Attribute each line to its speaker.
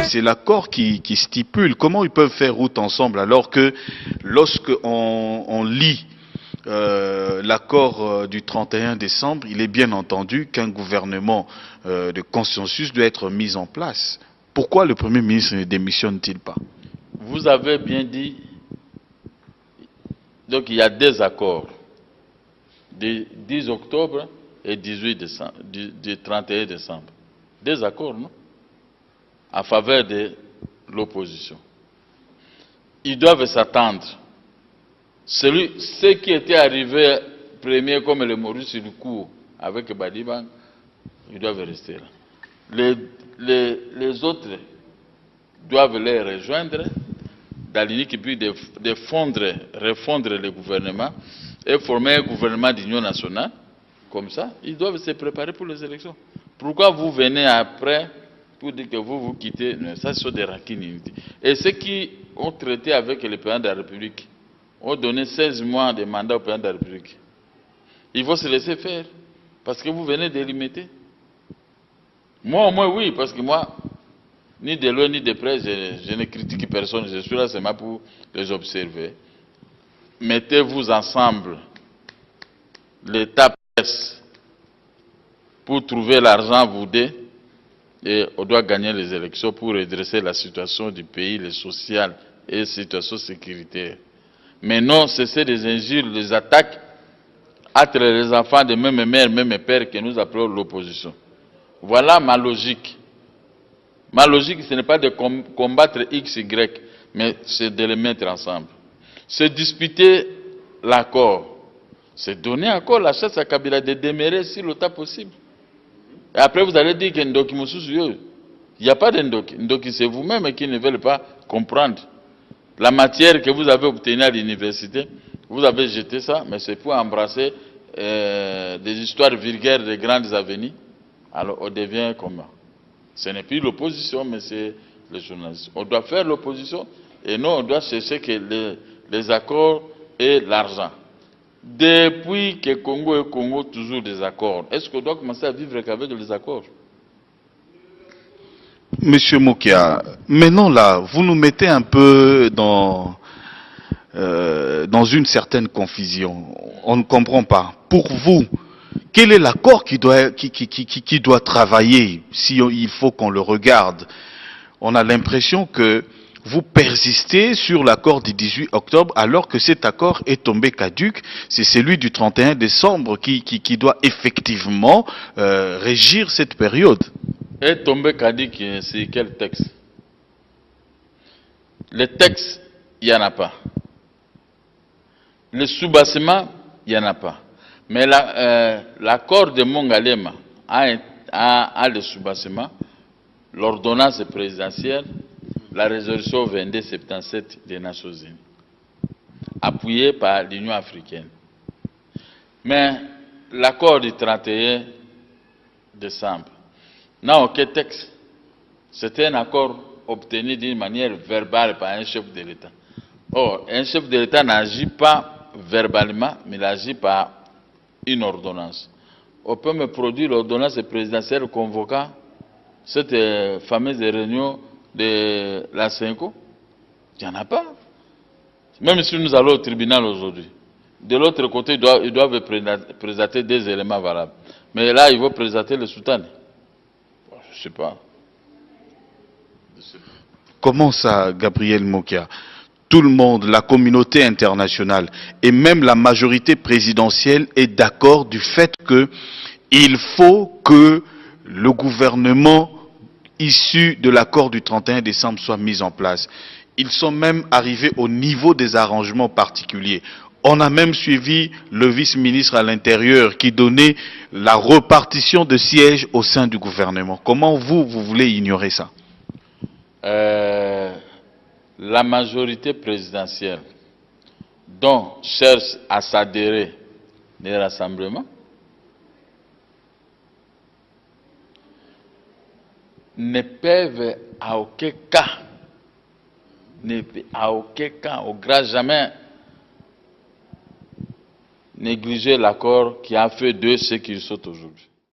Speaker 1: C'est l'accord qui stipule comment ils peuvent faire route ensemble, alors que lorsque on lit l'accord du 31 décembre, il est bien entendu qu'un gouvernement de consensus doit être mis en place. Pourquoi le Premier ministre ne démissionne-t-il pas?
Speaker 2: Vous avez bien dit, donc il y a des accords du 10 octobre et 18 décembre, du 31 décembre. Des accords, non? En faveur de l'opposition. Ils doivent s'attendre. Ceux qui étaient arrivés premiers comme le Maurice sur le coup avec Badiban, ils doivent rester là. Les autres doivent les rejoindre dans l'idée qui puisse refondre le gouvernement et former un gouvernement d'union nationale. Comme ça, ils doivent se préparer pour les élections. Pourquoi vous venez après pour dire que vous quittez? Ça, ce sont des raquines inutiles. Et ceux qui ont traité avec le président de la République ont donné 16 mois de mandat au président de la République. Il faut se laisser faire. Parce que vous venez de limiter. Moi, au moins, oui, parce que moi, ni de loin ni de près, je ne critique personne. Je suis là seulement pour les observer. Mettez-vous ensemble. L'État presse pour trouver l'argent vous deux. Et on doit gagner les élections pour redresser la situation du pays, le social et la situation sécuritaire. Mais non, cesser des injures, les attaques entre les enfants de même mère, même père que nous appelons l'opposition. Voilà ma logique. Ma logique, ce n'est pas de combattre X, Y, mais c'est de les mettre ensemble. C'est disputer l'accord. C'est donner encore la chance à Kabila de demeurer si le temps possible. Et après, vous allez dire qu'il y a un document sous eux. Il n'y a pas d'Ndoki. Ndoki, c'est vous-même qui ne veulent pas comprendre. La matière que vous avez obtenue à l'université, vous avez jeté ça, mais c'est pour embrasser des histoires vulgaires de grandes avenues. Alors, on devient comment? Ce n'est plus l'opposition, mais c'est les journalistes. On doit faire l'opposition et non, on doit chercher que les accords et l'argent. Depuis que Congo et Congo, toujours des accords. Est-ce qu'on doit commencer à vivre qu'avec les accords?
Speaker 1: Monsieur Moukia, maintenant là, vous nous mettez un peu dans une certaine confusion. On ne comprend pas. Pour vous, quel est l'accord qui doit travailler si il faut qu'on le regarde? On a l'impression que vous persistez sur l'accord du 18 octobre alors que cet accord est tombé caduc. C'est celui du 31 décembre qui doit effectivement régir cette période.
Speaker 2: Est tombé caduc, c'est quel texte? Les textes, il n'y en a pas. Le sous-bassement, il n'y en a pas. Mais l'accord de Mongalema a le sous-bassement, l'ordonnance présidentielle, la résolution 2277 des Nations Unies, appuyée par l'Union africaine. Mais l'accord du 31 décembre n'a aucun texte. C'était un accord obtenu d'une manière verbale par un chef de l'État. Or, un chef de l'État n'agit pas verbalement, mais il agit par une ordonnance. On peut me produire l'ordonnance présidentielle convoquant cette fameuse réunion de la CENCO? Il n'y en a pas. Même si nous allons au tribunal aujourd'hui, de l'autre côté, ils doivent présenter des éléments valables. Mais là, ils vont présenter le sultan. Je ne sais pas.
Speaker 1: Comment ça, Gabriel Mokia? Tout le monde, la communauté internationale et même la majorité présidentielle est d'accord du fait qu'il faut que le gouvernement issu de l'accord du 31 décembre soit mis en place. Ils sont même arrivés au niveau des arrangements particuliers. On a même suivi le vice-ministre à l'Intérieur qui donnait la répartition de sièges au sein du gouvernement. Comment vous voulez ignorer ça?
Speaker 2: La majorité présidentielle dont cherche à s'adhérer les rassemblements ne peuvent à aucun cas, au grand jamais, négliger l'accord qui a fait d'eux ce qu'ils sont aujourd'hui.